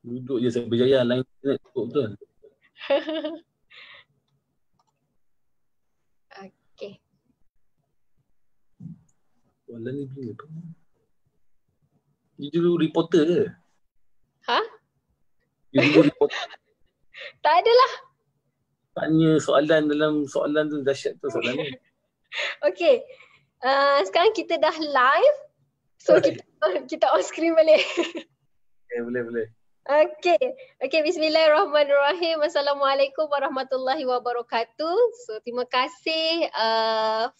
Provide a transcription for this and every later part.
Duduk je saya berjaya, lain internet tutup betul. Okay. Soalan ni bila tu? Dia dulu reporter ke? Ha? Dia dulu reporter. Tak adalah. Tanya soalan dalam soalan tu, dahsyat tu soalan ni. Okay. Sekarang kita dah live. So kita on screen balik. Okay, boleh. Okay, bismillahirrahmanirrahim. Assalamualaikum warahmatullahi wabarakatuh. So, terima kasih.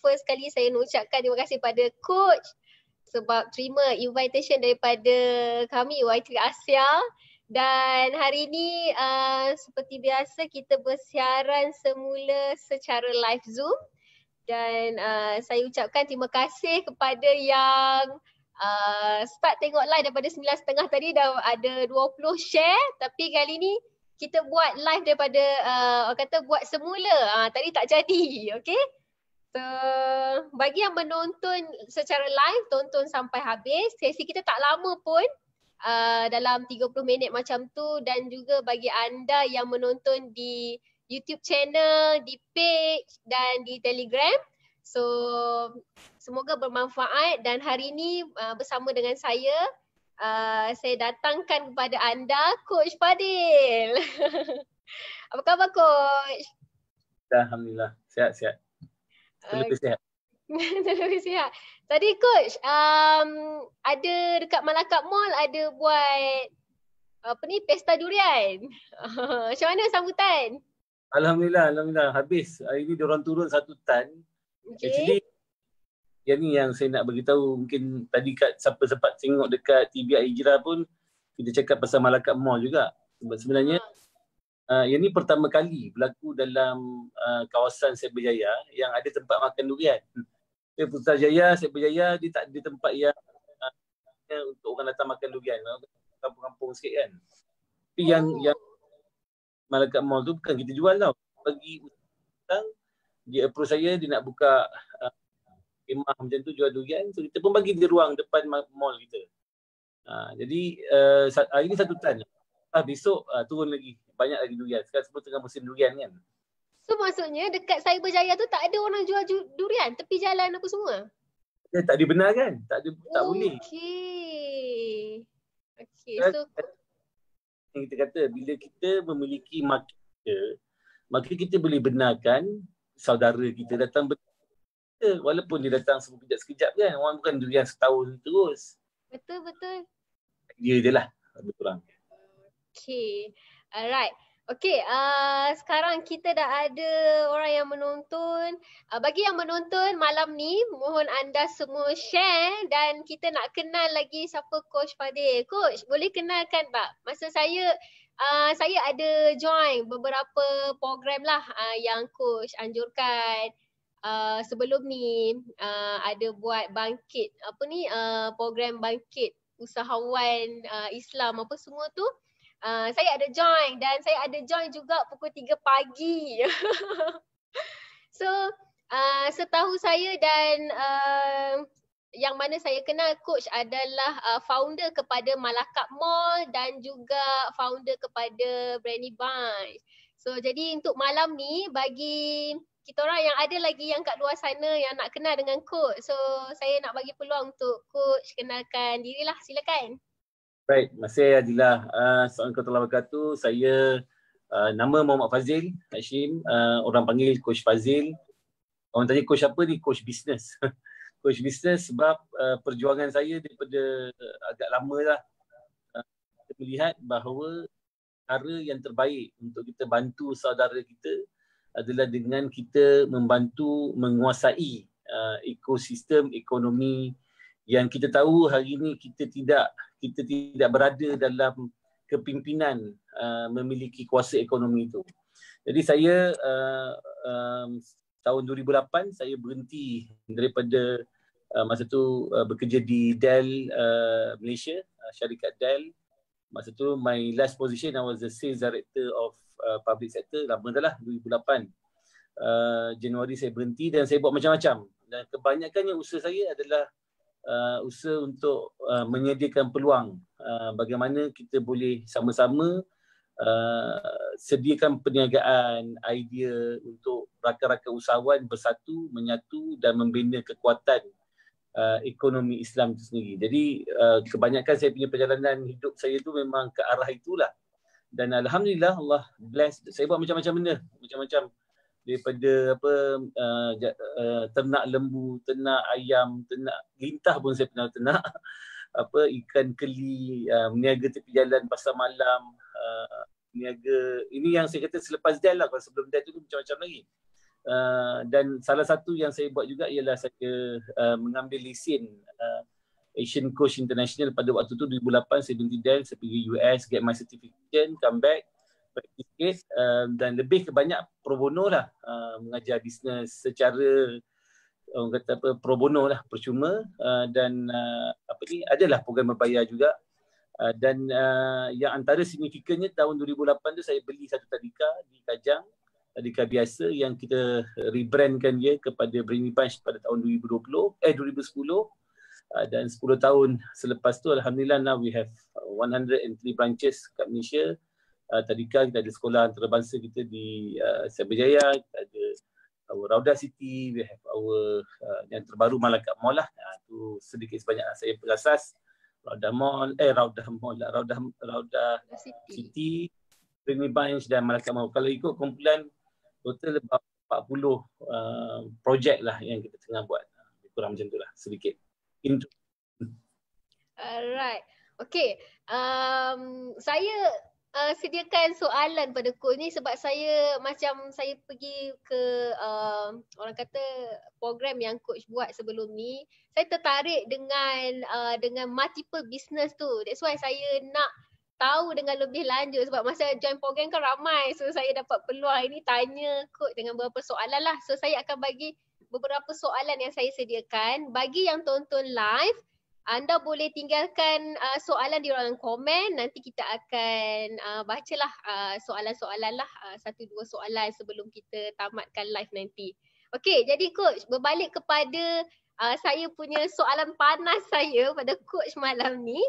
First kali saya nak ucapkan terima kasih pada coach sebab terima invitation daripada kami YT Asia. Dan hari ini seperti biasa kita bersiaran semula secara live Zoom. Dan saya ucapkan terima kasih kepada yang start tengok live daripada 9.30 tadi dah ada 20 share, tapi kali ni kita buat live daripada orang kata buat semula. Tadi tak jadi, okey? So, bagi yang menonton secara live, tonton sampai habis. Sesi kita tak lama pun, dalam 30 minit macam tu, dan juga bagi anda yang menonton di YouTube channel, di page dan di Telegram. So, semoga bermanfaat dan hari ini bersama dengan saya datangkan kepada anda Coach Fadil. Apa khabar Coach? Alhamdulillah, sihat. Lebih sihat. Lebih sihat. Tadi Coach, ada dekat Malacca Mall ada buat pesta durian. Macam mana sambutan? Alhamdulillah. Habis. Hari ni diorang turun 1 tan. Okay. Actually, yang ni yang saya nak beritahu. Mungkin tadi siapa sempat tengok dekat TBI Hijrah pun, kita cakap pasal Malacca Mall juga. Sebab sebenarnya, yang ni pertama kali berlaku dalam kawasan Cyberjaya yang ada tempat makan durian. Putrajaya, Cyberjaya, dia tak ada tempat yang untuk orang datang makan durian. Kampung-kampung sikit kan. Tapi yang Malacca Mall tu bukan kita jual tau. Bagi orang, dia approach saya, dia nak buka kemah macam tu, jual durian. So kita pun bagi dia ruang depan mall kita. Jadi hari ni 1 tan. Besok turun lagi. Banyak lagi durian. Sekarang semua tengah musim durian kan. So maksudnya dekat Cyberjaya tu tak ada orang jual durian tepi jalan apa semua? Dia tak dibenarkan. Tak boleh. Okay. So yang kita kata, bila kita memiliki market kita, maka kita boleh benarkan saudara kita datang kita, walaupun dia datang sekejap-sekejap kan. Orang bukan durian setahun terus. Betul. Dia je lah lebih kurang. Okay. Alright. Okay, sekarang kita dah ada orang yang menonton. Bagi yang menonton malam ni, mohon anda semua share dan kita nak kenal lagi siapa Coach Fadil. Coach, boleh kenalkan tak? Masa saya ada join beberapa program lah yang Coach anjurkan. Sebelum ni ada buat bangkit, program bangkit usahawan Islam apa semua tu. Saya ada join dan saya ada join juga pukul 3 pagi. So, setahu saya dan yang mana saya kenal Coach adalah founder kepada Malacca Mall dan juga founder kepada Brandy Bunch. So, jadi untuk malam ni bagi kita orang yang ada lagi yang kat luar sana yang nak kenal dengan Coach. So, saya nak bagi peluang untuk Coach kenalkan dirilah. Silakan. Baik, terima kasih Adila. Assalamualaikum warahmatullahi wabarakatuh. Saya nama Muhammad Fazil Hashim, orang panggil Coach Fazil. Orang tanya coach apa ni? Coach business. Coach business sebab perjuangan saya daripada agak lama lah. Kita melihat bahawa cara yang terbaik untuk kita bantu saudara kita adalah dengan kita membantu menguasai ekosistem ekonomi yang kita tahu hari ini kita tidak berada dalam kepimpinan memiliki kuasa ekonomi itu. Jadi saya tahun 2008 saya berhenti daripada masa tu bekerja di Dell Malaysia, syarikat Dell. Masa tu my last position I was the sales director of public sector. Lama dah lah, 2008. Januari saya berhenti dan saya buat macam-macam. Dan kebanyakannya usaha saya adalah usaha untuk menyediakan peluang bagaimana kita boleh sama-sama sediakan perniagaan, idea untuk rakan-rakan usahawan bersatu, menyatu dan membina kekuatan ekonomi Islam itu sendiri. Jadi kebanyakan saya punya perjalanan hidup saya tu memang ke arah itulah. Dan alhamdulillah Allah bless. Saya buat macam-macam benda, macam-macam daripada ternak lembu, ternak ayam, ternak lintah pun saya pernah ternak. Ikan keli, meniaga tepi jalan pasar malam, meniaga ini yang saya kata selepas Dell lah. Kalau sebelum Dell tu macam-macam lagi. Dan salah satu yang saya buat juga ialah saya mengambil lesen Asian Coach International pada waktu tu 2008. Saya berhenti Dell, saya pergi US, get my certification, come back, practice, dan lebih ke banyak pro bono lah, mengajar bisnes secara orang kata pro bono lah, percuma, dan adalah program berbayar juga. Dan yang antara signifikannya tahun 2008 tu saya beli satu tadika di Kajang, tadika biasa yang kita rebrandkan dia kepada Brainy Bunch pada tahun 2010, dan 10 tahun selepas tu alhamdulillah now we have 103 branches kat Malaysia. Tadika kita ada sekolah antarabangsa kita di Cyberjaya, kita ada our Raudah City, we have our yang terbaru Malacca Mall lah. Tu sedikit sebanyak saya berasas Raudah City, Brainy Bunch dan Malacca Mall. Kalau ikut kumpulan total about 40 projek lah yang kita tengah buat. Kurang macam tu lah sedikit. Alright. Okay. Saya sediakan soalan pada Coach ni sebab saya pergi ke orang kata program yang Coach buat sebelum ni. Saya tertarik dengan multiple business tu. That's why saya nak tahu dengan lebih lanjut sebab masa join program kan ramai. So saya dapat peluang ini tanya Coach dengan beberapa soalan lah. So saya akan bagi beberapa soalan yang saya sediakan. Bagi yang tonton live, anda boleh tinggalkan soalan di ruangan komen. Nanti kita akan bacalah soalan-soalan lah. 1-2 soalan sebelum kita tamatkan live nanti. Okey, jadi Coach, berbalik kepada saya punya soalan panas saya pada Coach malam ni.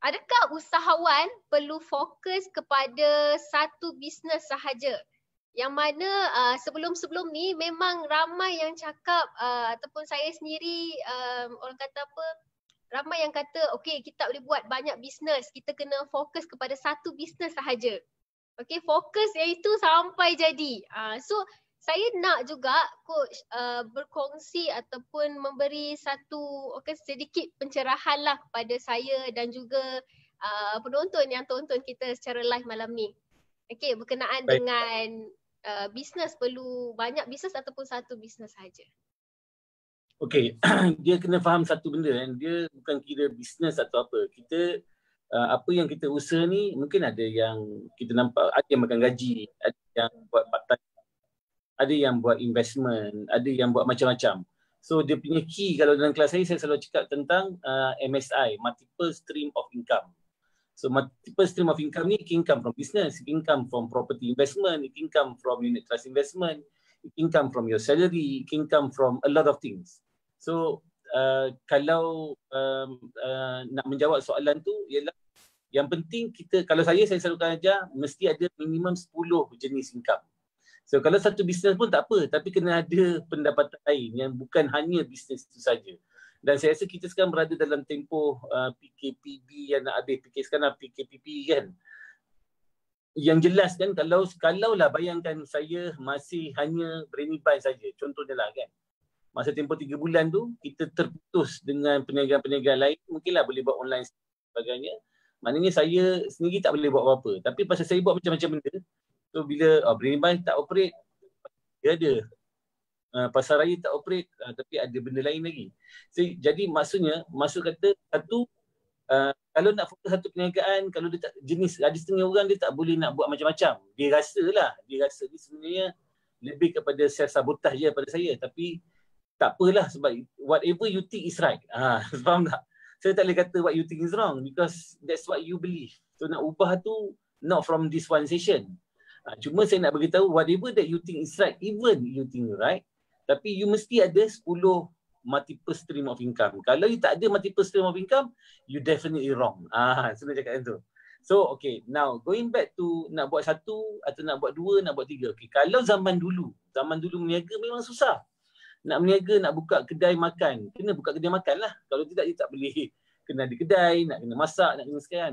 Adakah usahawan perlu fokus kepada satu bisnes sahaja? Yang mana sebelum-sebelum ni memang ramai yang cakap ataupun saya sendiri orang kata apa, ramai yang kata okey kita boleh buat banyak bisnes, kita kena fokus kepada satu bisnes sahaja. Okey, fokus iaitu sampai jadi. So saya nak juga Coach berkongsi ataupun memberi satu sedikit pencerahan lah kepada saya dan juga penonton yang tonton kita secara live malam ni. Okey, berkenaan dengan bisnes perlu banyak bisnes ataupun satu bisnes saja. Okey, dia kena faham satu benda kan. Dia bukan kira bisnes atau apa. Kita apa yang kita usaha ni mungkin ada yang kita nampak, ada yang makan gaji, ada yang buat part time, ada yang buat investment, ada yang buat macam-macam. So dia punya key kalau dalam kelas saya selalu cakap tentang MSI, multiple stream of income. So multiple stream of income ni, it can come from business, it can come from property investment, it can come from unit trust investment, it can come from your salary, it can come from a lot of things. So kalau nak menjawab soalan tu ialah yang penting kita, kalau saya selalu ajar mesti ada minimum 10 jenis income. So kalau satu bisnes pun tak apa, tapi kena ada pendapatan lain yang bukan hanya bisnes itu saja. Dan saya rasa kita sekarang berada dalam tempoh PKPB yang nak habis, sekarang PKPP kan. Yang jelas kan, kalau lah bayangkan saya masih hanya Brainy Bunch saja, contohnya lah kan. Masa tempoh 3 bulan tu, kita terputus dengan perniagaan-perniagaan lain, mungkinlah boleh buat online dan sebagainya. Maknanya saya sendiri tak boleh buat apa-apa. Tapi pasal saya buat macam-macam benda, so bila Brainy Bunch tak operate, dia ada. Pasar raya tak operate, tapi ada benda lain lagi. So, jadi maksud kata satu, kalau nak fokus satu perniagaan, kalau dia tak jenis, ada setengah orang dia tak boleh nak buat macam-macam. Dia rasa ni sebenarnya lebih kepada self-sabotage je pada saya. Tapi tak apalah sebab whatever you think is right. Faham tak? Saya tak boleh kata what you think is wrong because that's what you believe. So nak ubah tu not from this one session. Cuma saya nak beritahu whatever that you think is right, even you think right, tapi you mesti ada 10 multiple stream of income. Kalau you tak ada multiple stream of income, you definitely wrong. Senang cakap tu. So okay, now going back to nak buat satu atau nak buat dua, nak buat tiga. Okay, kalau zaman dulu berniaga memang susah. Nak berniaga, nak buka kedai makan, kena buka kedai makan lah. Kalau tidak, you tak boleh kena di kedai, nak kena masak, nak kena sekian.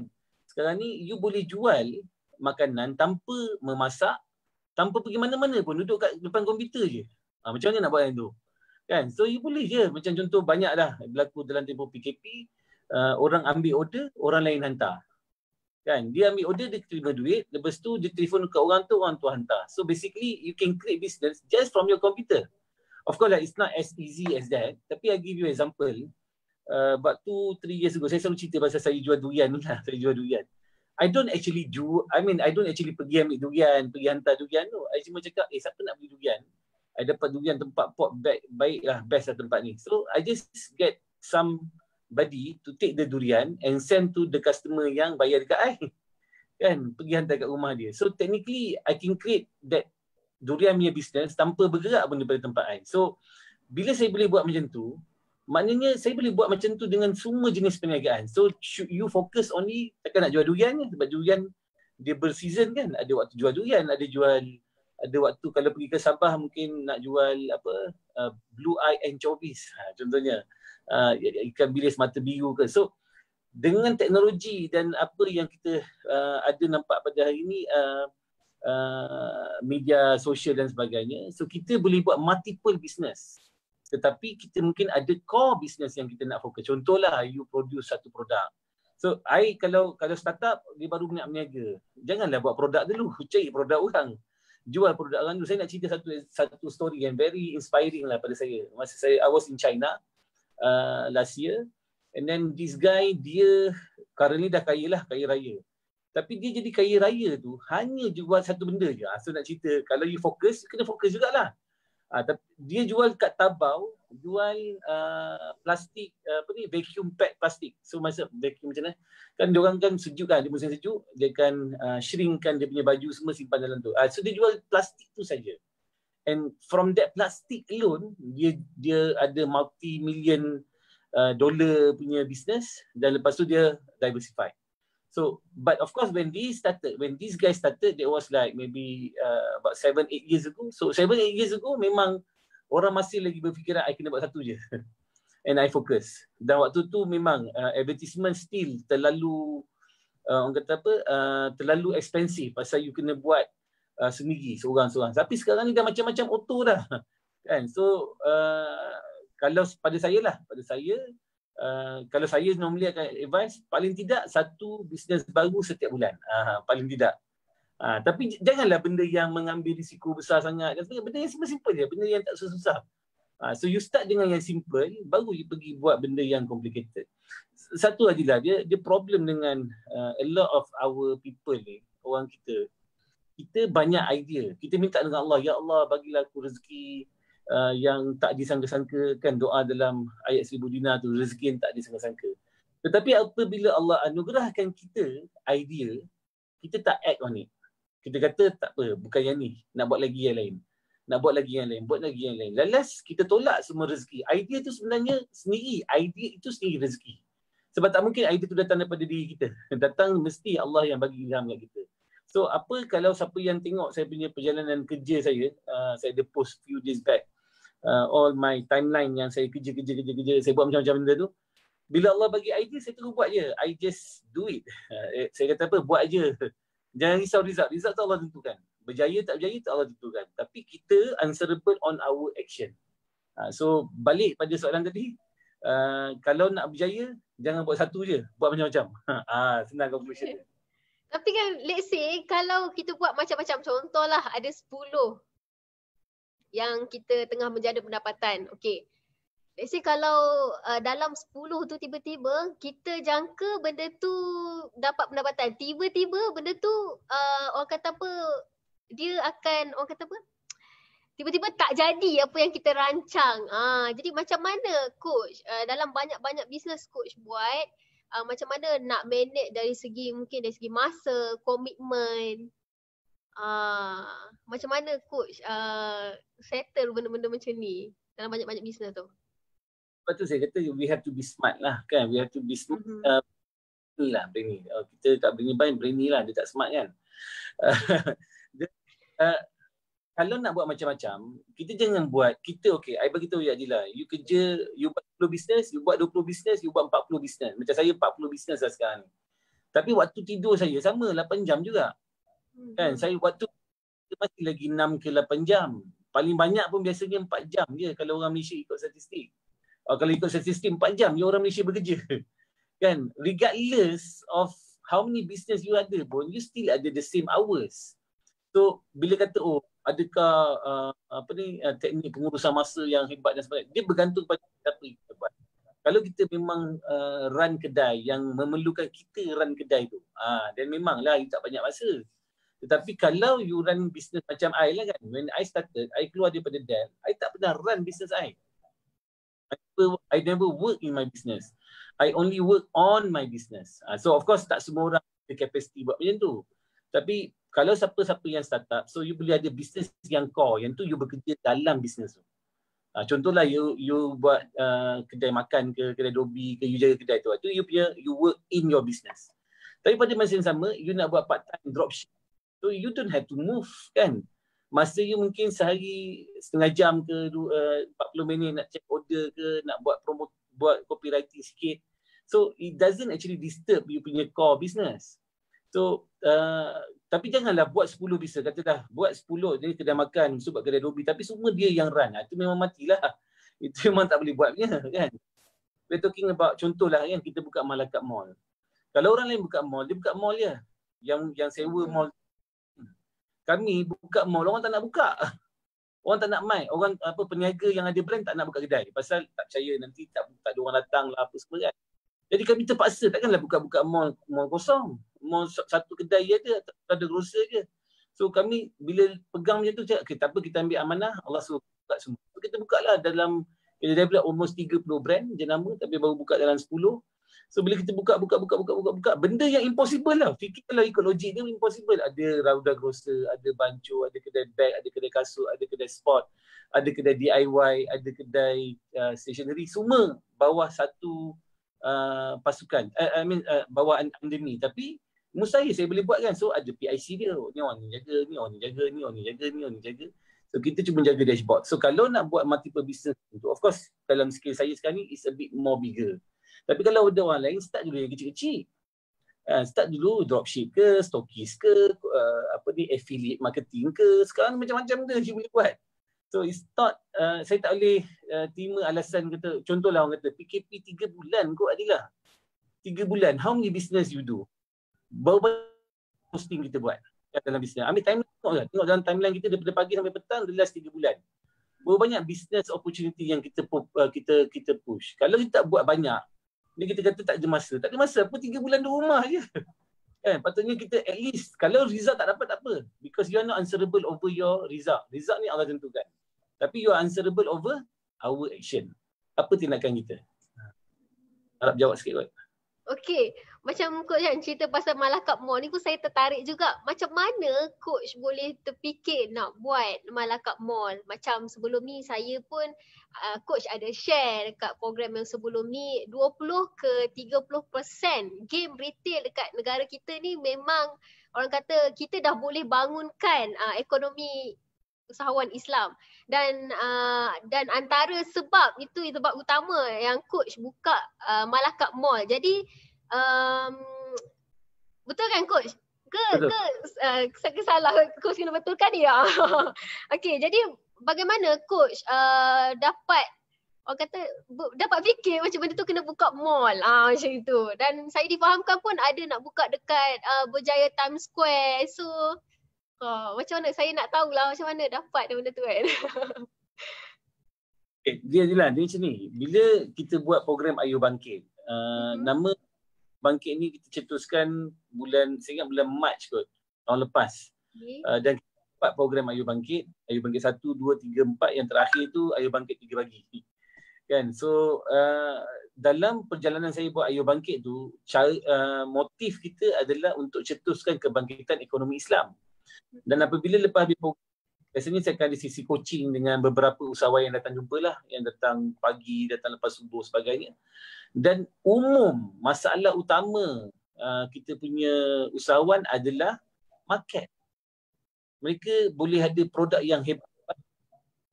Sekarang ni, you boleh jual makanan tanpa memasak, tanpa pergi mana-mana pun, duduk kat depan komputer je. Macam mana nak buat yang tu? Kan? So, you boleh je. Macam contoh banyak dah berlaku dalam tempoh PKP, orang ambil order, orang lain hantar. Kan? Dia ambil order, dia terima duit, lepas tu dia telefon ke orang tu hantar. So, basically, you can create business just from your computer. Of course, it's not as easy as that. Tapi I give you example. About 2-3 years ago, saya selalu cerita pasal saya jual durian ni lah. Saya jual durian. I don't actually pergi ambil durian, pergi hantar durian tu. I cuma cakap, siapa nak beli durian? I dapat durian tempat pot baik lah, best lah tempat ni. So, I just get somebody to take the durian and send to the customer yang bayar dekat I. Kan? Pergi hantar kat rumah dia. So, technically, I can create that durian punya business tanpa bergerak pun daripada tempat I. So, bila saya boleh buat macam tu, maknanya saya boleh buat macam tu dengan semua jenis perniagaan. So, should you focus only, takkan nak jual durian ni, sebab durian dia berseason kan. Ada waktu jual durian, ada waktu kalau pergi ke Sabah mungkin nak jual blue eye anchovies, contohnya. Ikan bilis mata biru ke. So, dengan teknologi dan apa yang kita ada nampak pada hari ini, media sosial dan sebagainya. So kita boleh buat multiple business. Tetapi kita mungkin ada core business yang kita nak fokus. Contohlah you produce satu produk. So I kalau startup dia baru nak berniaga. Janganlah buat produk dulu, cari produk orang. Jual produk orang dulu. Saya nak cerita satu story yang very inspiring lah pada saya. Masa I was in China last year, and then this guy dia currently dah kaya raya. Tapi dia jadi kaya raya tu hanya jual satu benda je. So nak cerita, kalau you fokus, kena fokus jugalah. Dia jual kat Tabau, jual plastik, vacuum pack plastik. So masa vacuum macam mana? Kan diorang kan sejuk kan, dia musim sejuk, dia akan shrinkkan dia punya baju semua simpan dalam tu. So dia jual plastik tu saja. And from that plastik alone, dia ada multi-million dollar punya business, dan lepas tu dia diversify. So, but of course when this guy started, it was like maybe about 7-8 years ago. So 7-8 years ago memang orang masih lagi berfikiran I kena buat satu je. And I focus. Dan waktu tu memang advertisement still terlalu orang kata apa, terlalu expensive pasal you kena buat sendiri seorang-seorang. Tapi sekarang ni dah macam-macam auto dah. Kan? So kalau pada saya kalau saya normally akan advise paling tidak satu bisnes baru setiap bulan. Paling tidak. Tapi janganlah benda yang mengambil risiko besar sangat. Benda yang simple-simple je, benda yang tak susah. So you start dengan yang simple, baru you pergi buat benda yang complicated. Satu ajalah, dia problem dengan a lot of our people ni, orang kita banyak idea. Kita minta dengan Allah, ya Allah bagilah aku rezeki yang tak disangka-sangka, kan doa dalam ayat 1000 dinar tu, rezeki yang tak disangka-sangka. Tetapi apabila Allah anugerahkan kita idea, kita tak act on it. Kita kata tak apa, bukan yang ni, nak buat lagi yang lain. Buat lagi yang lain. Lalas kita tolak semua rezeki. Idea tu sebenarnya sendiri, idea itu sendiri rezeki. Sebab tak mungkin idea tu datang daripada diri kita. Datang mesti Allah yang bagi ilham kat kita. So apa kalau siapa yang tengok saya punya perjalanan kerja saya ada post few days back, all my timeline yang saya kerja, saya buat macam-macam benda tu. Bila Allah bagi idea, saya terus buat je. I just do it. Saya kata apa, buat je. Jangan risau result. Result tu Allah tentukan. Berjaya tak berjaya tu Allah tentukan. Tapi kita answerable on our action. So balik pada soalan tadi, kalau nak berjaya, jangan buat satu je. Buat macam-macam. Senang conclusion. Tapi kan let's say kalau kita buat macam-macam, contohlah ada 10 yang kita tengah menjana pendapatan. Okay. Let's say kalau dalam 10 tu tiba-tiba kita jangka benda tu dapat pendapatan. Tiba-tiba benda tu orang kata apa, dia akan orang kata apa, tiba-tiba tak jadi apa yang kita rancang. Jadi macam mana coach dalam banyak-banyak bisnes coach buat, macam mana nak manage dari segi mungkin dari segi masa, komitmen. Macam mana coach settle benda-benda macam ni dalam banyak-banyak bisnes tu? Sebab tu saya kata we have to be smart lah kan. We have to be smart. Berani. Kita tak berani lah. Dia tak smart kan. Kalau nak buat macam-macam, kita jangan buat, okay, I bagi tahu ya Adila, you kerja, you buat 10 bisnes, you buat 20 bisnes, you buat 40 bisnes. Macam saya 40 bisnes lah sekarang ni. Tapi waktu tidur saya sama 8 jam juga. Kan, saya waktu masih lagi 6 ke 8 jam. Paling banyak pun biasanya 4 jam je kalau orang Malaysia ikut statistik. Kalau ikut statistik 4 jam je orang Malaysia bekerja. Kan, regardless of how many business you ada pun, you still ada the same hours. So, bila kata, adakah teknik pengurusan masa yang hebat dan sebagainya, dia bergantung pada apa kita buat. Kalau kita memang run kedai yang memerlukan kita run kedai tu, dan memanglah you tak banyak masa. Tetapi kalau you run business macam I lah kan, when I started, I keluar daripada Dell, I tak pernah run business I never work in my business. I only work on my business. So of course tak semua orang ada capacity buat macam tu. Tapi kalau siapa-siapa yang startup, so you boleh ada business yang core, yang tu you bekerja dalam business tu. Contohlah you buat kedai makan ke, kedai dobi ke, you jaga kedai tu. Itu you work in your business. Tapi pada masa yang sama, you nak buat part-time dropship. So you don't have to move kan. Masa you mungkin sehari setengah jam ke 40 minit nak check order ke, nak buat promote, buat copywriting sikit. So it doesn't actually disturb you punya core business. So tapi janganlah buat 10 bisa. Katalah buat 10 jadi kedai makan, sebab kedai dobi, tapi semua dia yang run. Itu memang matilah. Itu memang tak boleh buat punya kan. We're talking about contohlah kan, kita buka Malacca Mall. Kalau orang lain buka mall, dia buka mall je. Yang sewa mall. Kami buka mall, orang tak nak buka. Orang tak nak mai. Orang peniaga yang ada brand tak nak buka kedai. Pasal tak percaya nanti tak ada orang datang lah apa semua kan. Jadi kami terpaksa, takkanlah buka-buka mall kosong. Mall satu kedai je ada grocer je. So kami bila pegang macam tu cakap, okay, tak apa, kita ambil amanah, Allah suruh buka semua. So, kita buka lah dalam, daripada almost 30 brand jenama, tapi baru buka dalam 10. So bila kita buka, benda yang impossible lah. Fikirlah ikut logik dia impossible. Ada Rauda Grocer, ada Banco, ada kedai bag, ada kedai kasut, ada kedai sport, ada kedai DIY, ada kedai stationery. Semua bawah satu pasukan. Bawah under ni. Tapi mustahil saya boleh buat kan. So ada PIC dia. Ni orang ni jaga, ni orang ni jaga, ni orang ni jaga, ni orang ni jaga. So kita cuma jaga dashboard. So kalau nak buat multiple business, of course dalam skill saya sekarang ni is a bit more bigger. Tapi kalau ada orang lain, start dulu yang kecil-kecil. Start dulu dropship ke, stokis ke, affiliate marketing ke. Sekarang macam-macam dia boleh buat. So it's not, saya tak boleh terima alasan kata, contohlah orang kata PKP 3 bulan kot Adilah. 3 bulan, how many business you do? Berapa posting kita buat dalam business? Ambil timeline tengok dalam timeline kita daripada pagi sampai petang, the last 3 bulan. Berapa banyak business opportunity yang kita push. Kalau kita tak buat banyak, ni kita kata tak ada masa. Tak ada masa apa, 3 bulan di rumah je. Patutnya kita at least, kalau result tak dapat tak apa. Because you are not answerable over your result. Result ni Allah tentukan. Tapi you are answerable over our action. Apa tindakan kita? Harap jawab sikit kot. Okay, macam coach kan cerita pasal Malacca Mall ni pun saya tertarik juga. Macam mana coach boleh terfikir nak buat Malacca Mall? Macam sebelum ni saya pun coach ada share dekat program yang sebelum ni 20 ke 30% game retail dekat negara kita ni memang orang kata kita dah boleh bangunkan ekonomi usahawan Islam dan antara sebab itu sebab utama yang coach buka Malacca Mall. Jadi betul kan coach? Ke salah coach kena betulkan ni ya. Okey, jadi bagaimana coach dapat orang kata dapat fikir macam benda tu kena buka mall macam itu. Dan saya difahamkan pun ada nak buka dekat Berjaya Times Square. So macam mana saya nak tahulah macam mana dapat benda tu kan. Dia macam ni. Bila kita buat program Ayu Bangkit, nama Bangkit ni kita cetuskan saya ingat bulan Mac kot tahun lepas. Dan kita buat program Ayu Bangkit 1, 2, 3, 4, yang terakhir tu Ayu Bangkit 3 pagi. Kan? So dalam perjalanan saya buat Ayu Bangkit tu, motif kita adalah untuk cetuskan kebangkitan ekonomi Islam. Dan apabila lepas habis program, Biasanya saya akan ada sisi coaching dengan beberapa usahawan yang datang jumpa lah, yang datang pagi, datang lepas subuh sebagainya. Dan umum masalah utama kita punya usahawan adalah market. Mereka boleh ada produk yang hebat,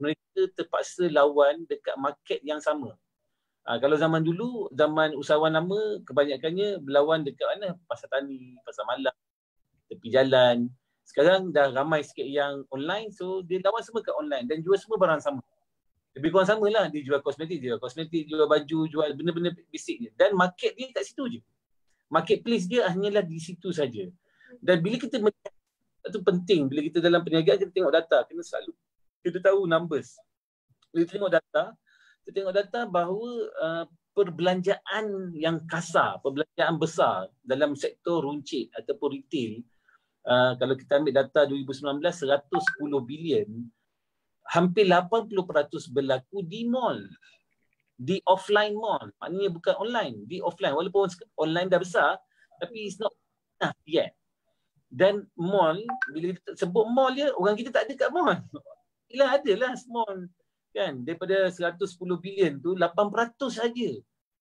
mereka terpaksa lawan dekat market yang sama. Kalau zaman dulu, zaman usahawan lama, kebanyakannya berlawan dekat mana? Pasar tani, pasar malam, tepi jalan. Sekarang dah ramai sikit yang online, so dia lawan semua kat online dan jual semua barang sama. Lebih kurang sama lah, dia jual kosmetik, jual baju, jual benda-benda basic je. Dan market dia kat situ je. Marketplace dia hanyalah di situ saja. Dan bila kita itu penting, bila kita dalam perniagaan kita tengok data, kena selalu kita tahu numbers. Bila kita tengok data bahawa perbelanjaan yang kasar, perbelanjaan besar dalam sektor runcit ataupun retail, kalau kita ambil data 2019, 110 bilion, hampir 80% berlaku di mall. Di offline mall. Maknanya bukan online, di offline. Walaupun online dah besar, tapi it's not enough yet. Dan mall, bila kita sebut mall je, orang kita tak ada kat mall. Ialah adalah small. Kan? Daripada 110 bilion tu, 8% saja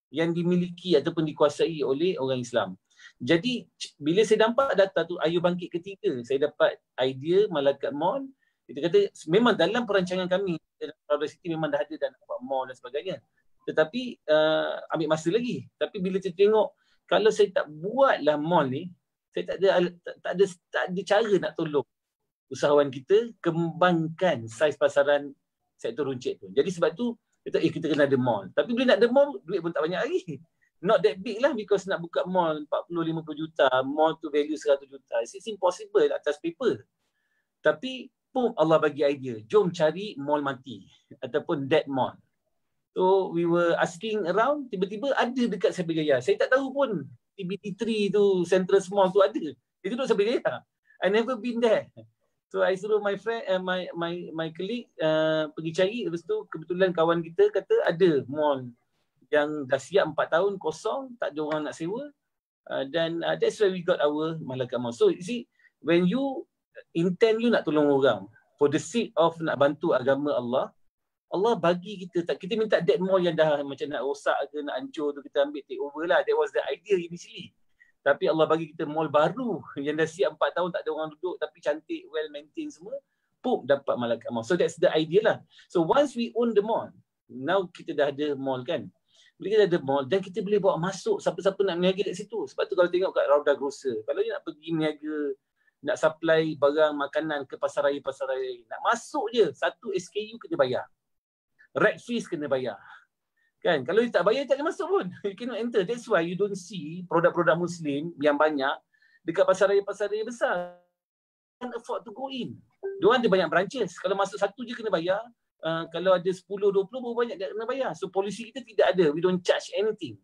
yang dimiliki ataupun dikuasai oleh orang Islam. Jadi bila saya nampak data tu, Ayu Bangkit ketiga, saya dapat idea Malaikat Mall. Kita kata memang dalam perancangan kami dalam Crowded City memang dah ada dan buat mall dan sebagainya. Tetapi ambil masa lagi. Tapi bila saya tengok, kalau saya tak buatlah mall ni, saya tak ada cara nak tolong usahawan kita kembangkan saiz pasaran sektor runcit tu. Jadi sebab tu kita kena ada mall. Tapi bila nak ada mall, duit pun tak banyak lagi. Not that big lah, because nak buka mall 40-50 juta, mall tu value 100 juta. It's impossible atas paper. Tapi pun Allah bagi idea, jom cari mall mati ataupun dead mall. So we were asking around, tiba-tiba ada dekat Cyberjaya. Saya tak tahu pun TBT3 tu, Central Mall tu ada. Dia duduk Cyberjaya. I never been there. So I suruh my friend, my colleague pergi cari. Lepas tu kebetulan kawan kita kata ada mall yang dah siap 4 tahun kosong, tak ada orang nak sewa. Dan that's why we got our Malaikat Mall. So you see, when you intend you nak tolong orang for the sake of nak bantu agama Allah, Allah bagi kita minta dead mall yang dah macam nak rosak ke, nak hancur tu, kita ambil take over lah. That was the idea initially. Tapi Allah bagi kita mall baru yang dah siap 4 tahun, tak ada orang duduk tapi cantik, well maintained semua, pun dapat Malaikat Mall. So that's the idea lah. So once we own the mall, now kita dah ada mall kan. Bila kita ada mall, dan kita boleh bawa masuk siapa-siapa nak berniaga kat situ. Sebab tu kalau tengok kat Rauda Grocer, kalau dia nak pergi berniaga, nak supply barang makanan ke pasar raya, nak masuk je, satu SKU kena bayar. Rack fees kena bayar. Kan? Kalau dia tak bayar, tak boleh masuk pun. You cannot enter. That's why you don't see produk-produk Muslim yang banyak dekat pasar raya besar. Can't afford to go in. Diorang ada banyak branches. Kalau masuk satu je kena bayar. Kalau ada 10-20 baru banyak tak kena bayar. So polisi kita tidak ada. We don't charge anything.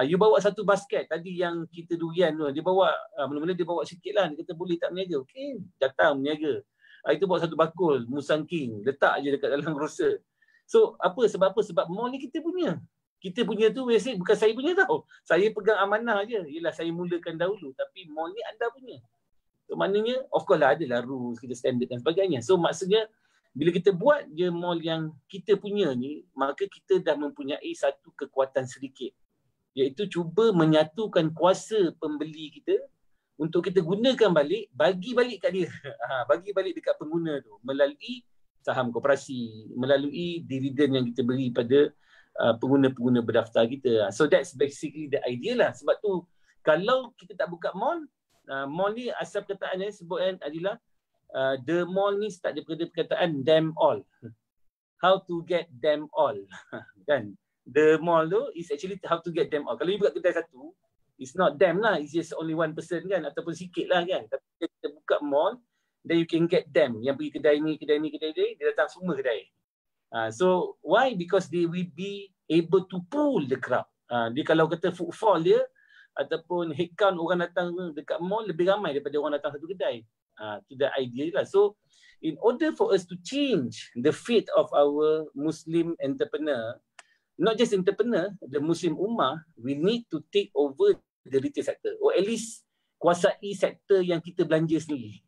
You bawa satu basket. Tadi yang kita durian tu, dia bawa, mula-mula dia bawa sikit lah. Dia kata boleh tak berniaga? Okay, datang berniaga. Itu bawa satu bakul, Musang King. Letak je dekat dalam grocer. So Sebab apa? Sebab mall ni kita punya. Kita punya tu bukan saya punya tau. Saya pegang amanah je. Yelah saya mulakan dahulu. Tapi mall ni anda punya. So maknanya of course lah adalah rules, kita standard dan sebagainya. So maksudnya bila kita buat je mall yang kita punya ni, maka kita dah mempunyai satu kekuatan sedikit. Iaitu cuba menyatukan kuasa pembeli kita untuk kita gunakan balik, bagi balik kat dia. Bagi balik dekat pengguna tu melalui saham koperasi, melalui dividen yang kita beri pada pengguna-pengguna berdaftar kita. So that's basically the idea lah. Sebab tu kalau kita tak buka mall, mall ni asal perkataannya sebutkan adalah the mall ni start daripada perkataan damn all. How to get them all. Kan? The mall tu is actually how to get them all. Kalau you buka kedai satu, it's not them lah, it's just only one person kan, ataupun sikit lah kan. Tapi kita buka mall, then you can get them. Yang pergi kedai ni, dia datang semua kedai. So why? Because they will be able to pull the crowd. Dia kalau kata footfall dia ataupun headcount orang datang dekat mall lebih ramai daripada orang datang satu kedai. To the idea lah. So in order for us to change the fate of our Muslim entrepreneur, not just entrepreneur, the Muslim Ummah, we need to take over the retail sector, or at least kuasai sektor yang kita belanja sendiri.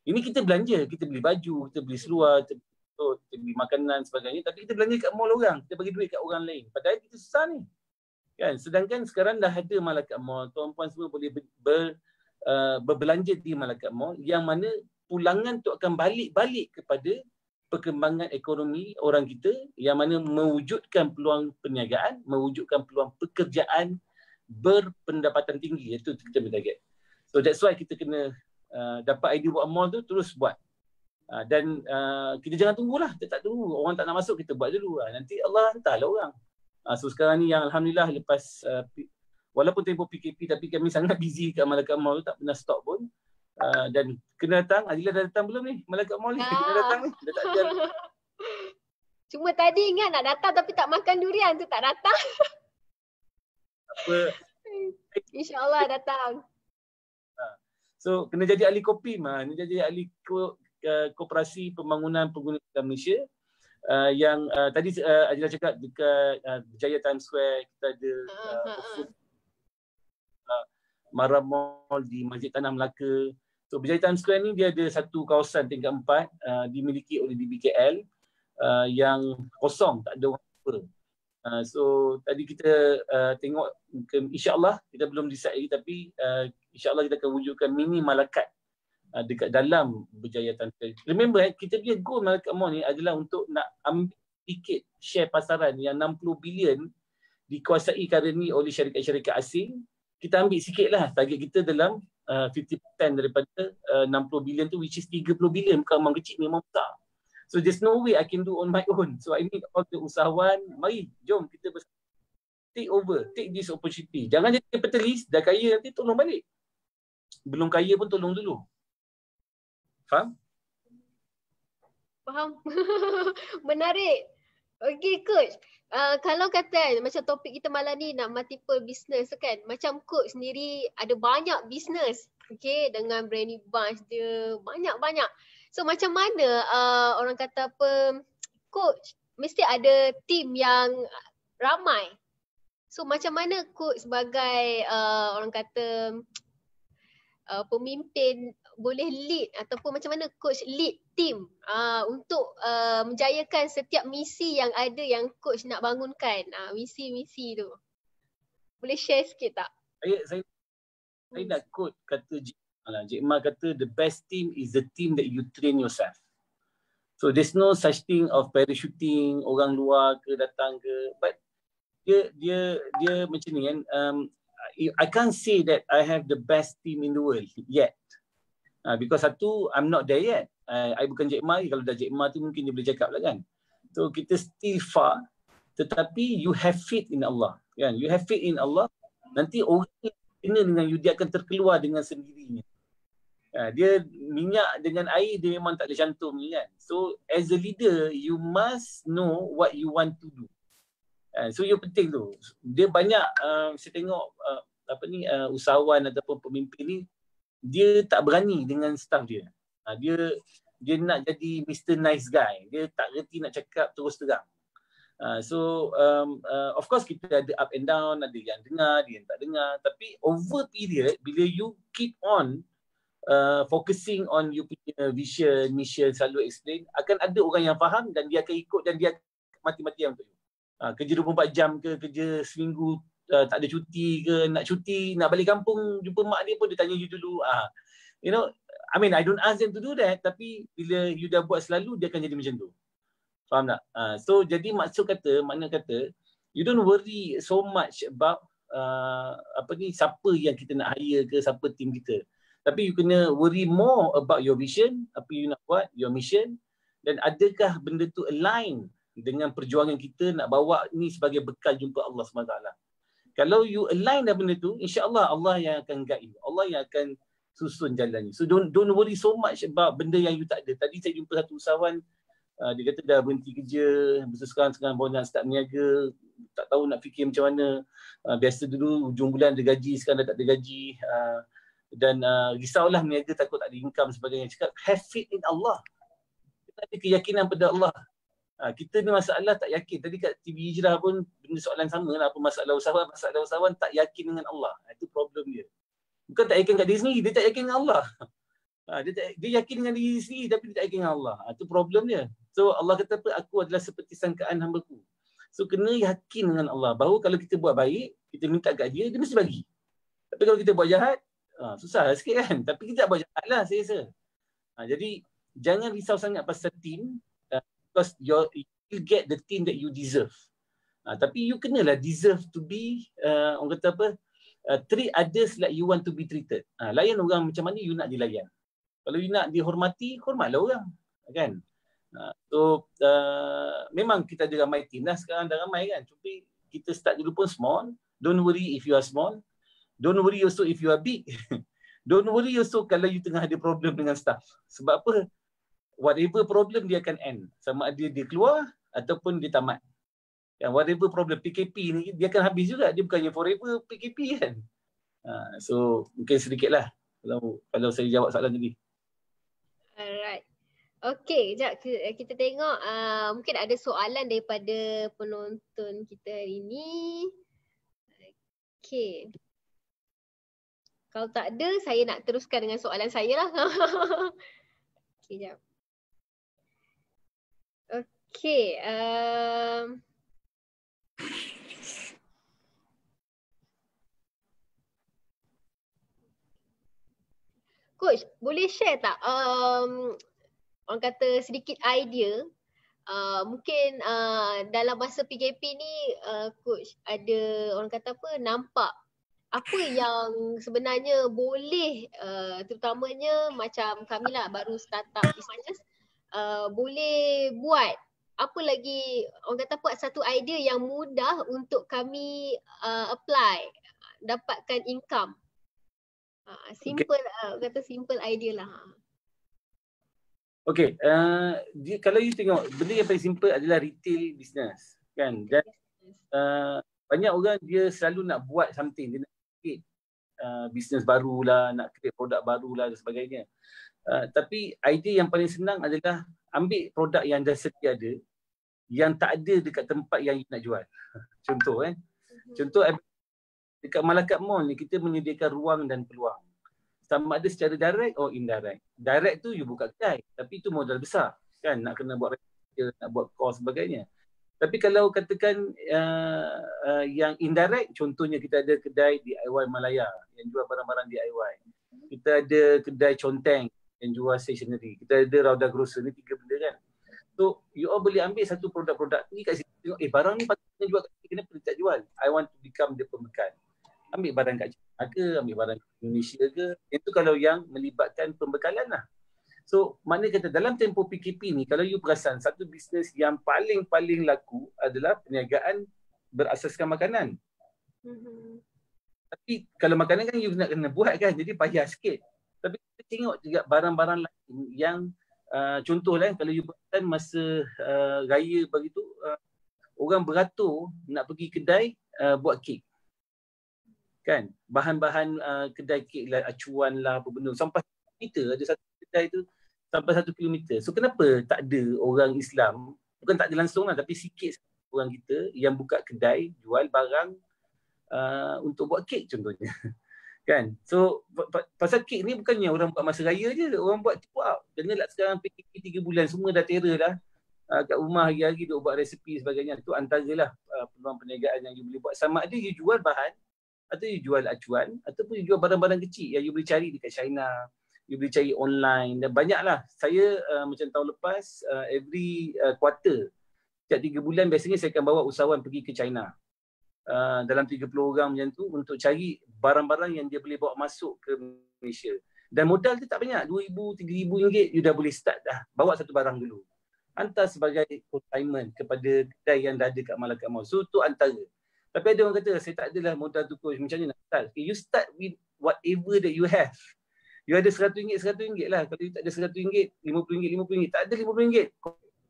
Ini kita belanja, kita beli baju, kita beli seluar, kita beli makanan sebagainya, tapi kita belanja kat mall orang, kita bagi duit kat orang lain. Padahal kita susah ni. Kan? Sedangkan sekarang dah ada malaikat mall, tuan-puan semua boleh berbelanja di malaikat mall, yang mana pulangan tu akan balik kepada perkembangan ekonomi orang kita, yang mana mewujudkan peluang perniagaan, mewujudkan peluang pekerjaan berpendapatan tinggi. Itu kita bertarget. So that's why kita kena dapat idea buat mall tu, terus buat. Dan kita jangan tunggulah, kita tak tunggu. Orang tak nak masuk, kita buat dulu. Nanti Allah hantarlah orang. So sekarang ni yang Alhamdulillah lepas walaupun tempoh PKP, tapi kami sangat busy kat malaikat mall tu, tak pernah stop pun. Dan kena datang. Adila dah datang belum ni malaikat mall ni? Kena datang ni. Dah tak ada. Cuma tadi ingat nak datang tapi tak makan durian tu, tak datang. Apa? InsyaAllah datang. So kena jadi ahli kopi mah, kena jadi ahli koperasi pembangunan pengguna dalam Malaysia. Yang tadi Adila cakap dekat Berjaya Times Square kita ada Mara Mall di Masjid Tanah Melaka. So Berjaya Times Square ni dia ada satu kawasan tingkat 4 dimiliki oleh DBKL yang kosong, tak ada orang apa. So tadi kita tengok, insyaAllah kita belum decide lagi, tapi insyaAllah kita akan wujudkan mini Malakat dekat dalam Berjaya Times Square. Remember, kita punya goal Malakat Mall ni adalah untuk nak ambil tiket share pasaran yang 60 bilion dikuasai currently oleh syarikat-syarikat asing. Kita ambil sikit lah, target kita dalam 50% daripada 60 bilion tu, which is 30 bilion, bukan amount kecil, memang besar. So there's no way I can do on my own. So I need all the usahawan, mari jom kita take over, take this opportunity. Jangan jadi capitalist, dah kaya nanti tolong balik. Belum kaya pun tolong dulu. Faham? Faham. Menarik. Okay coach. Kalau kata macam topik kita malam ni nak multiple business kan, macam coach sendiri ada banyak business, okay, dengan Branding Bunch dia banyak-banyak. So macam mana orang kata apa, coach mesti ada team yang ramai. So macam mana coach sebagai orang kata pemimpin boleh lead, ataupun macam mana coach lead team untuk menjayakan setiap misi yang ada yang coach nak bangunkan, misi-misi tu. Boleh share sikit tak? Saya nak quote kata Jack Ma kata, the best team is the team that you train yourself. So there's no such thing of parachuting orang luar ke datang ke, but dia macam ni kan, I can't say that I have the best team in the world yet. Because satu, I'm not there yet. I bukan Jack Ma. Kalau dah Jack Ma tu mungkin dia boleh cakap lah kan. So kita still far, tetapi you have faith in Allah kan. You have faith in Allah, nanti orang yang kena dengan you, dia akan terkeluar dengan sendirinya. Dia minyak dengan air, dia memang tak ada cantum ni kan. So as a leader, you must know what you want to do. So yang penting tu, dia banyak saya tengok usahawan ataupun pemimpin ni, dia tak berani dengan staff dia. Dia nak jadi Mr. Nice Guy. Dia tak reti nak cakap terus terang. So of course kita ada up and down, ada yang dengar, ada yang tak dengar. Tapi over period, bila you keep on focusing on you punya vision, mission, selalu explain, akan ada orang yang faham dan dia akan ikut dan dia mati-matian untuk you. Kerja 24 jam ke, kerja seminggu tak ada cuti ke, nak cuti, nak balik kampung jumpa mak dia pun dia tanya you dulu. You know, I mean I don't ask them to do that, tapi bila you dah buat selalu, dia akan jadi macam tu. Faham tak? So jadi makna kata you don't worry so much about siapa yang kita nak hire ke, siapa team kita. Tapi you kena worry more about your vision, apa you nak buat, your mission, dan adakah benda tu align dengan perjuangan kita nak bawa ni sebagai bekal jumpa Allah SWT. Kalau you align dengan benda tu, insya-Allah Allah yang akan guide you. Allah yang akan susun jalan you. So don't worry so much about benda yang you tak ada. Tadi saya jumpa satu usahawan, dia kata dah berhenti kerja, sekarang baru nak start berniaga, tak tahu nak fikir macam mana. Biasa dulu hujung bulan ada gaji, sekarang dah tak ada gaji. Dan risaulah berniaga, takut tak ada income sebagainya. Cakap have faith in Allah. Kita ada keyakinan pada Allah. Kita ni masalah tak yakin. Tadi kat TV Hijrah pun benda soalan sama lah. Apa masalah usahawan tak yakin dengan Allah. Itu problem dia. Bukan tak yakin kat diri sendiri, dia tak yakin dengan Allah. Dia yakin dengan diri sendiri tapi dia tak yakin dengan Allah. Itu problem dia. So Allah kata apa? Aku adalah seperti sangkaan hamba-Ku. So kena yakin dengan Allah bahawa kalau kita buat baik, kita minta kat dia mesti bagi. Tapi kalau kita buat jahat, susah sikit kan. Tapi kita tak buat jahat lah saya rasa. Jadi jangan risau sangat pasal team, because you get the team that you deserve. Tapi you kenalah deserve to be, orang kata apa, treat others like you want to be treated. Layan orang macam mana you nak dilayan. Kalau you nak dihormati, hormatlah orang. Kan? So memang kita ada ramai team lah sekarang, dah ramai kan. Tapi kita start dulu pun small. Don't worry if you are small. Don't worry also if you are big. Don't worry also kalau you tengah ada problem dengan staff. Sebab apa? Whatever problem dia akan end. Sama ada dia keluar ataupun dia tamat. Whatever problem PKP ni dia akan habis juga. Dia bukannya forever PKP kan. So mungkin sedikit lah kalau saya jawab soalan tadi. Alright. Okay, sekejap kita tengok mungkin ada soalan daripada penonton kita hari ni. Okay. Kalau tak ada, saya nak teruskan dengan soalan saya lah. Okay, sekejap. Okay. Coach, boleh share tak orang kata sedikit idea mungkin dalam masa PKP ni Coach ada orang kata apa, nampak apa yang sebenarnya boleh terutamanya macam kami lah baru start up business boleh buat apa lagi orang kata apa satu idea yang mudah untuk kami apply dapatkan income. Simple kata simple idea lah. Okay, kalau you tengok benda yang paling simple adalah retail business kan. Dan banyak orang dia selalu nak buat something, dia nak create business barulah, nak create produk barulah dan sebagainya. Tapi idea yang paling senang adalah ambil produk yang dah sedia ada, yang tak ada dekat tempat yang you nak jual. Contoh contoh dekat Malacca Mall ni kita menyediakan ruang dan peluang. Sama ada secara direct atau indirect. Direct tu you buka kedai, tapi itu modal besar kan, nak kena buat register, nak buat kos sebagainya. Tapi kalau katakan yang indirect, contohnya kita ada kedai DIY Malaya yang jual barang-barang DIY. Kita ada kedai Conteng yang jual stationery. Kita ada Rauda Grocer, ni 3 benda kan. So you all boleh ambil satu produk-produk ni kat situ, tengok barang ni patutnya jual kat sini, kenapa dia tak jual? I want to become the pembekal. Ambil barang kat China ke, ambil barang kat Indonesia ke. Itu kalau yang melibatkan pembekalan lah. So mana kata dalam tempoh PKP ni, kalau you perasan satu bisnes yang paling laku adalah perniagaan berasaskan makanan. Tapi kalau makanan kan you nak kena buat kan, jadi payah sikit. Tapi kita tengok juga barang-barang lain yang contohlah kalau you perasan masa raya begitu, orang beratur nak pergi kedai buat kek. Kan, bahan-bahan kedai kek lah, acuan lah, apa benda, sampai 1 kilometer, ada satu kedai tu sampai 1 kilometer. So kenapa tak ada orang Islam, bukan tak ada langsung lah, tapi sikit orang kita yang buka kedai jual barang untuk buat kek contohnya. Kan, so pasal kek ni bukannya orang buat masa raya je, orang buat throughout. Kenalah sekarang PKP 3 bulan, semua dah terror dah. Kat rumah hari-hari duk buat resipi sebagainya. Itu antaralah peluang perniagaan yang you boleh buat. Sama ada you jual bahan, atau you jual acuan, ataupun you jual barang-barang kecil yang you boleh cari dekat China, you boleh cari online, dan banyaklah. Saya macam tahun lepas, every quarter, setiap 3 bulan biasanya saya akan bawa usahawan pergi ke China. Dalam 30 orang macam tu untuk cari barang-barang yang dia boleh bawa masuk ke Malaysia. Dan modal tu tak banyak, RM2,000, RM3,000 you dah boleh start dah. Bawa satu barang dulu. Hantar sebagai consignment kepada kedai yang dah ada kat Malacca Mall. So tu antara. Tapi ada orang kata, saya tak adalah modal tu coach, macam mana nak start? Okay, you start with whatever that you have. You ada RM100, RM100 lah. Kalau you tak ada RM100, RM50, RM50. Tak ada RM50,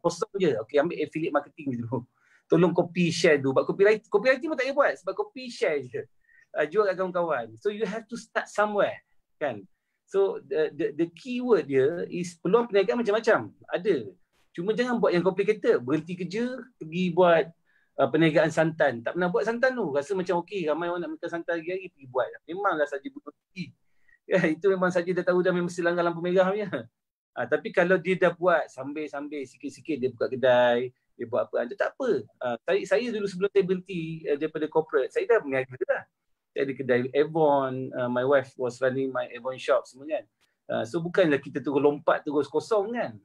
kosong je. Okay, ambil affiliate marketing dulu. Tolong copy share tu. Buat copywriting pun tak payah buat. Sebab copy share je. Jual kat kawan-kawan. So you have to start somewhere. Kan? So the keyword dia is peluang perniagaan macam-macam. Ada. Cuma jangan buat yang complicated. Berhenti kerja, pergi buat perniagaan santan. Tak pernah buat santan tu. Rasa macam okey, ramai orang nak makan santan hari-hari, pergi buat. Memanglah saja butuh tinggi. Ya, itu memang saja dia tahu dah memang mesti langgar lampu merah punya. Tapi kalau dia dah buat sambil-sambil sikit-sikit dia buka kedai, dia buat apa, itu tak apa. Saya dulu sebelum saya berhenti daripada corporate, saya dah berniaga dah. Saya ada kedai Avon, my wife was running my Avon shop semua kan. So bukanlah kita terus lompat terus kosong kan.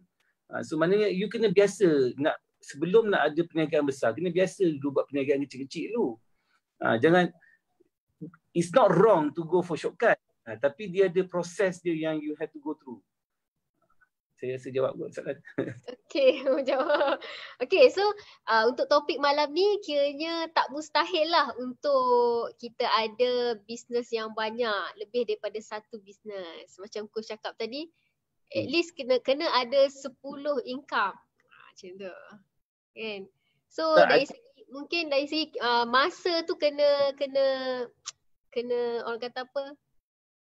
So maknanya you kena biasa nak sebelum nak ada perniagaan besar, kena biasa dulu buat perniagaan kecil-kecil dulu. Jangan, it's not wrong to go for shortcut. Tapi dia ada proses dia yang you have to go through. Saya rasa jawab kot soalan. Okay, jawab. Okay, so untuk topik malam ni kiranya tak mustahil lah untuk kita ada bisnes yang banyak, lebih daripada satu bisnes. Macam Coach cakap tadi, at least kena ada 10 income. Macam tu. Kan? So dari segi, mungkin dari segi masa tu kena orang kata apa?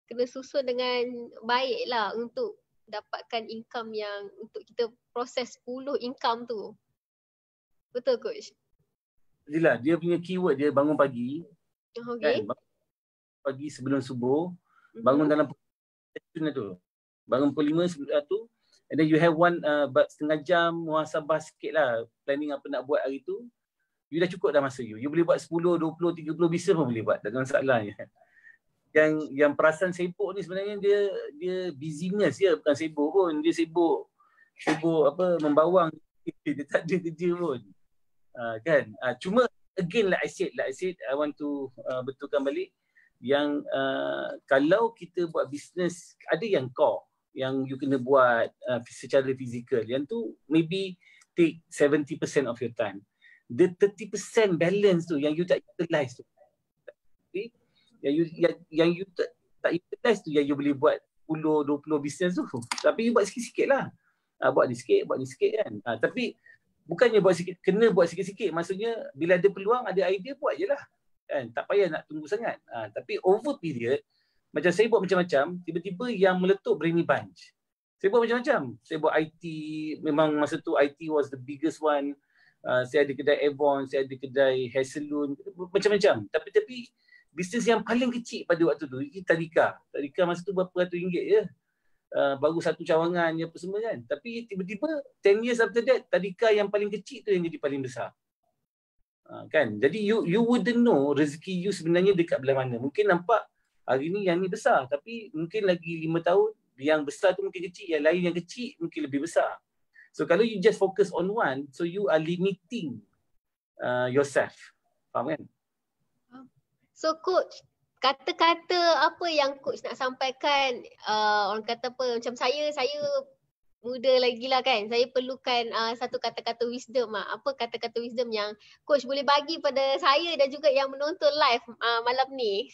Kena susun dengan baik lah untuk dapatkan income yang untuk kita proses 10 income tu. Betul Coach? Yelah, dia punya keyword dia bangun pagi. Okay. Kan? Bangun pagi sebelum subuh. Bangun dalam pukul tu. Bangun pukul 5 tu. And then you have one setengah jam muhasabah sikit lah. Planning apa nak buat hari tu. You dah cukup dah masa you. You boleh buat 10, 20, 30 bisnes pun boleh buat. Tak ada masalah. Yang perasan sibuk ni sebenarnya dia busyness dia, bukan sibuk pun. Dia sibuk apa, membawang. Dia tak ada kerja pun. Kan? Cuma again like I said, I want to betulkan balik yang kalau kita buat bisnes, ada yang core yang you kena buat secara fizikal. Yang tu maybe take 70% of your time. The 30% balance tu yang you tak utilize tu. Okay? Yang you tak utilize tu yang you boleh buat 10-20 bisnes tu. Tapi you buat sikit-sikit lah. Buat ni sikit kan. Tapi bukannya buat sikit, kena buat sikit-sikit. Maksudnya bila ada peluang, ada idea, buat je lah. Kan? Tak payah nak tunggu sangat. Tapi over period, macam saya buat macam-macam, tiba-tiba yang meletup Brainy Bunch. Saya buat macam-macam. Saya buat IT, memang masa tu IT was the biggest one. Saya ada kedai Avon, saya ada kedai hair salon, macam-macam. Tapi bisnes yang paling kecil pada waktu tu, Tadika. Tadika masa tu berapa ratus ringgit je. Baru satu cawangan apa semua kan. Tapi tiba-tiba 10 years after that, Tadika yang paling kecil tu yang jadi paling besar. Kan? Jadi you wouldn't know rezeki you sebenarnya dekat belah mana. Mungkin nampak hari ni yang ni besar, tapi mungkin lagi 5 tahun yang besar tu mungkin kecil, yang lain yang kecil mungkin lebih besar. So kalau you just focus on one, so you are limiting yourself. Faham kan? So Coach, kata-kata apa yang Coach nak sampaikan, orang kata apa, macam saya muda lagi lah kan, saya perlukan satu kata-kata wisdom lah. Apa kata-kata wisdom yang Coach boleh bagi pada saya dan juga yang menonton live malam ni?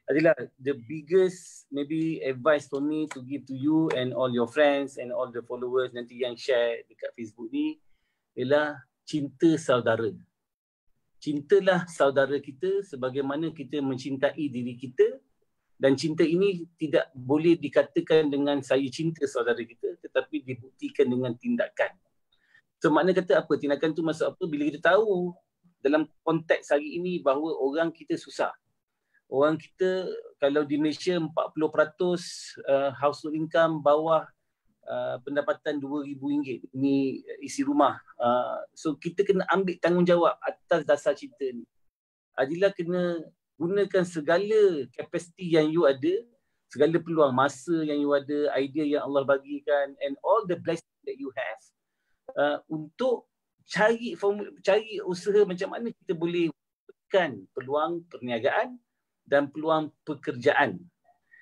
Adalah the biggest maybe advice for me to give to you and all your friends and all the followers nanti yang share dekat Facebook ni ialah cinta saudara. Cintalah saudara kita sebagaimana kita mencintai diri kita, dan cinta ini tidak boleh dikatakan dengan saya cinta saudara kita, tetapi dibuktikan dengan tindakan. So makna kata apa? Tindakan tu maksud apa? Bila kita tahu dalam konteks hari ini bahawa orang kita susah. Orang kita kalau di Malaysia 40% household income bawah pendapatan RM2,000. Ini isi rumah. So kita kena ambil tanggungjawab atas dasar cinta ni. Adila kena gunakan segala kapasiti yang you ada, segala peluang masa yang you ada, idea yang Allah bagikan, and all the blessing that you have untuk cari usaha macam mana kita boleh berikan peluang perniagaan dan peluang pekerjaan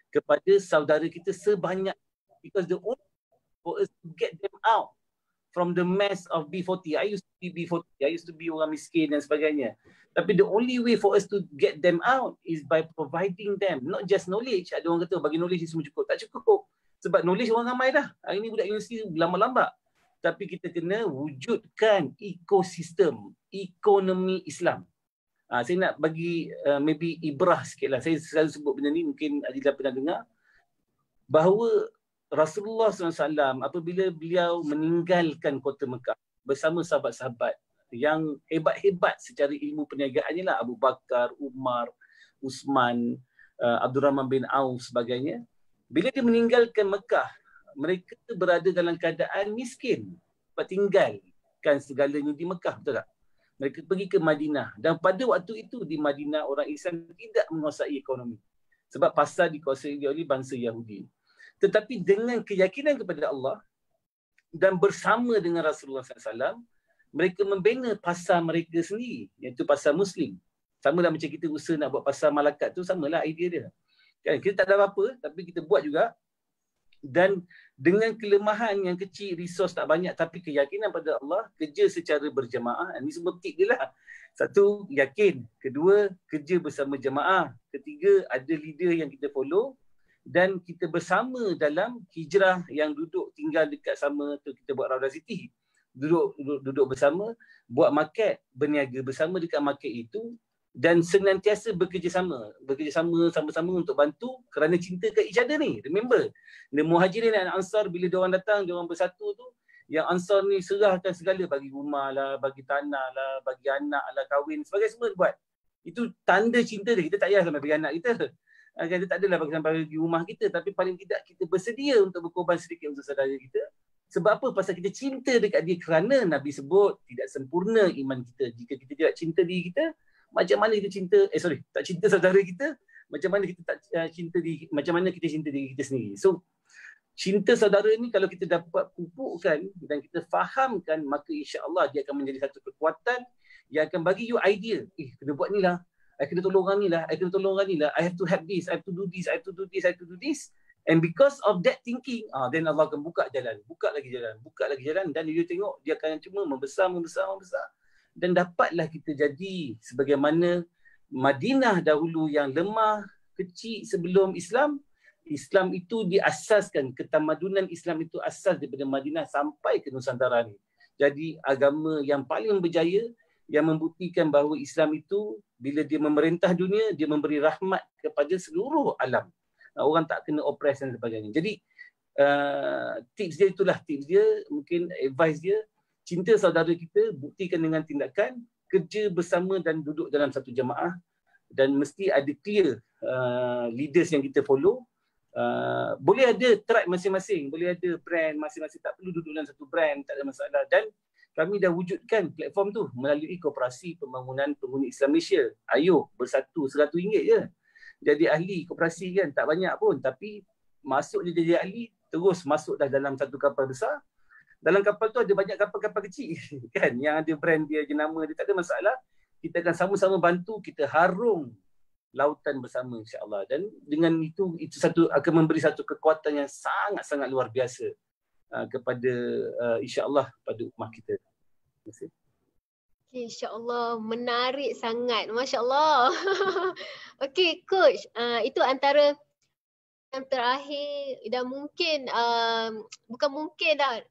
kepada saudara kita sebanyak, because the only for us to get them out from the mess of B40. I used to be B40. I used to be orang miskin dan sebagainya. Tapi the only way for us to get them out is by providing them not just knowledge. Ada orang kata bagi knowledge semua cukup. Tak cukup. Sebab knowledge orang ramai dah. Hari ni budak universiti lambat-lambat. Tapi kita kena wujudkan ekosistem, ekonomi Islam. Saya nak bagi maybe ibrah sikit lah. Saya selalu sebut benda ni, mungkin Adila pernah dengar. Bahawa Rasulullah SAW apabila beliau meninggalkan kota Mekah bersama sahabat-sahabat yang hebat-hebat secara ilmu perniagaannya lah, Abu Bakar, Umar, Usman, Abdul Rahman bin Auf sebagainya. Bila dia meninggalkan Mekah, mereka berada dalam keadaan miskin. Sebab tinggalkan segalanya di Mekah, betul tak? Mereka pergi ke Madinah. Dan pada waktu itu di Madinah orang Islam tidak menguasai ekonomi. Sebab pasar dikuasai oleh bangsa Yahudi. Tetapi dengan keyakinan kepada Allah dan bersama dengan Rasulullah SAW, mereka membina pasar mereka sendiri, iaitu pasar Muslim. Sama lah macam kita usaha nak buat pasar Malakat tu, samalah idea dia. Kan? Kita tak ada apa-apa, tapi kita buat juga. Dan dengan kelemahan yang kecil, resource tak banyak, tapi keyakinan pada Allah, kerja secara berjamaah. Ini semua tip dia lah. Satu, yakin. Kedua, kerja bersama jamaah. Ketiga, ada leader yang kita follow. Dan kita bersama dalam hijrah yang duduk tinggal dekat sama tu, kita buat Raudah City. Duduk bersama, buat market, berniaga bersama dekat market itu. Dan senantiasa bekerjasama sama-sama untuk bantu kerana cinta kat each other ni. Remember, the Muhajirin dan Ansar bila diorang datang, diorang bersatu tu, yang Ansar ni serahkan segala, bagi rumah lah, bagi tanah lah, bagi anak lah, kahwin, sebagainya semua buat. Itu tanda cinta dia. Kita tak payah sampai bagi anak kita. Kita tak adalah bagi rumah kita, tapi paling tidak kita bersedia untuk berkorban sedikit untuk saudara kita. Sebab apa? Pasal kita cinta dekat dia, kerana Nabi sebut tidak sempurna iman kita jika kita tidak cinta diri kita. Macam mana kita cinta, tak cinta saudara kita, macam mana kita tak cinta diri, macam mana kita cinta diri kita sendiri. So, cinta saudara ni kalau kita dapat pupukkan dan kita fahamkan, maka insya-Allah dia akan menjadi satu kekuatan yang akan bagi you idea. Kena buat ni lah. I kena tolong orang ni lah. I kena tolong orang ni lah. I have to have this. I have to do this. I have to do this. I have to do this. And because of that thinking, then Allah akan buka lagi jalan. Dan dia tengok, dia akan cuma membesar. Dan dapatlah kita jadi sebagaimana Madinah dahulu yang lemah, kecil sebelum Islam. Islam itu diasaskan, ketamadunan Islam itu asas daripada Madinah sampai ke Nusantara ni. Jadi agama yang paling berjaya, yang membuktikan bahawa Islam itu bila dia memerintah dunia, dia memberi rahmat kepada seluruh alam. Orang tak kena opres dan sebagainya. Jadi tips dia, mungkin advice dia, cinta saudara kita, buktikan dengan tindakan, kerja bersama dan duduk dalam satu jamaah, dan mesti ada clear leaders yang kita follow. Boleh ada tribe masing-masing, boleh ada brand masing-masing, tak perlu duduk dalam satu brand, tak ada masalah. Dan kami dah wujudkan platform tu melalui Koperasi Pembangunan Penghuni Islam Malaysia. Ayo bersatu, RM100 je. Jadi ahli koperasi kan, tak banyak pun, tapi masuk je jadi ahli, terus masuk dah dalam satu kapal besar. Dalam kapal tu ada banyak kapal-kapal kecil kan, yang ada brand dia, jenama dia, tak ada masalah. Kita akan sama-sama bantu, kita harung lautan bersama insya-Allah. Dan dengan itu satu akan memberi satu kekuatan yang sangat-sangat luar biasa kepada insya-Allah pada ummah kita. Terima kasih. InsyaAllah, menarik sangat. Masya Allah. Okey, Coach. Itu antara yang terakhir dan mungkin, bukan mungkin dah.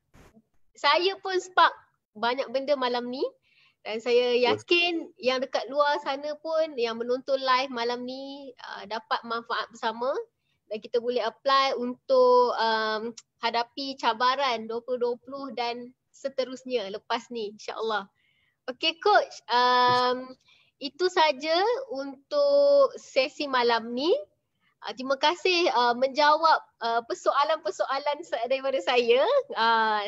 Saya pun spark banyak benda malam ni. Dan saya yakin yang dekat luar sana pun yang menonton live malam ni dapat manfaat bersama. Dan kita boleh apply untuk hadapi cabaran 2020 dan seterusnya lepas ni, insyaAllah. Okey Coach, itu saja untuk sesi malam ni. Terima kasih menjawab persoalan-persoalan daripada saya.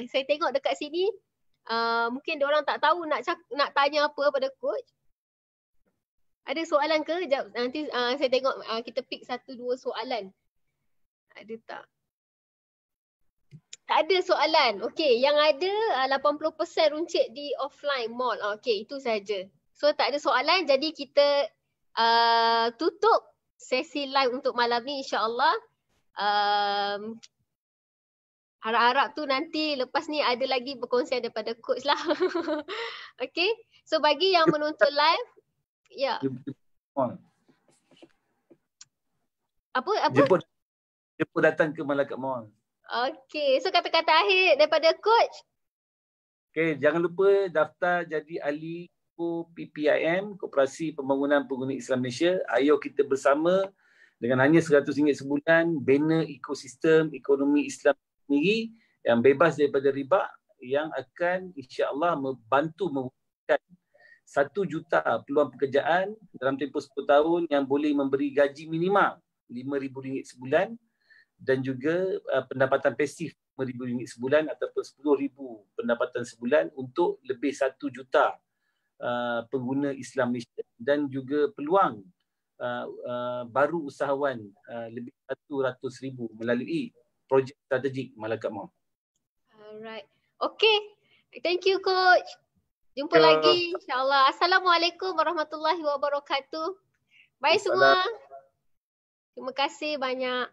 Saya tengok dekat sini, mungkin diorang tak tahu nak tanya apa pada Coach. Ada soalan ke? Nanti saya tengok kita pick 1-2 soalan. Ada tak? Tak ada soalan. Okey, yang ada 80% runcit di offline mall. Okey, itu saja. So tak ada soalan, jadi kita tutup sesi live untuk malam ni insya-Allah. Harap-harap tu nanti lepas ni ada lagi berkongsian daripada Coach lah. Okey, so bagi yang menonton live, ya. Apa? Jemput datang ke Malakat Mall. Okey, so kata-kata akhir daripada Coach. Okey, jangan lupa daftar jadi ahli PPIM, Koperasi Pembangunan Penghuni Islam Malaysia. Ayo kita bersama dengan hanya RM100 sebulan, bina ekosistem ekonomi Islam sendiri yang bebas daripada riba, yang akan insya-Allah membantu mewujudkan 1 juta peluang pekerjaan dalam tempoh 10 tahun yang boleh memberi gaji minimal RM5,000 sebulan, dan juga pendapatan pasif RM5,000 sebulan ataupun RM10,000 pendapatan sebulan untuk lebih 1 juta pengguna Islam Malaysia, dan juga peluang baru usahawan lebih 100,000 melalui projek strategik Malaka Mall. Alright. Okay. Thank you coach. Jumpa lagi insya-Allah. Assalamualaikum warahmatullahi wabarakatuh. Bye semua. Terima kasih banyak.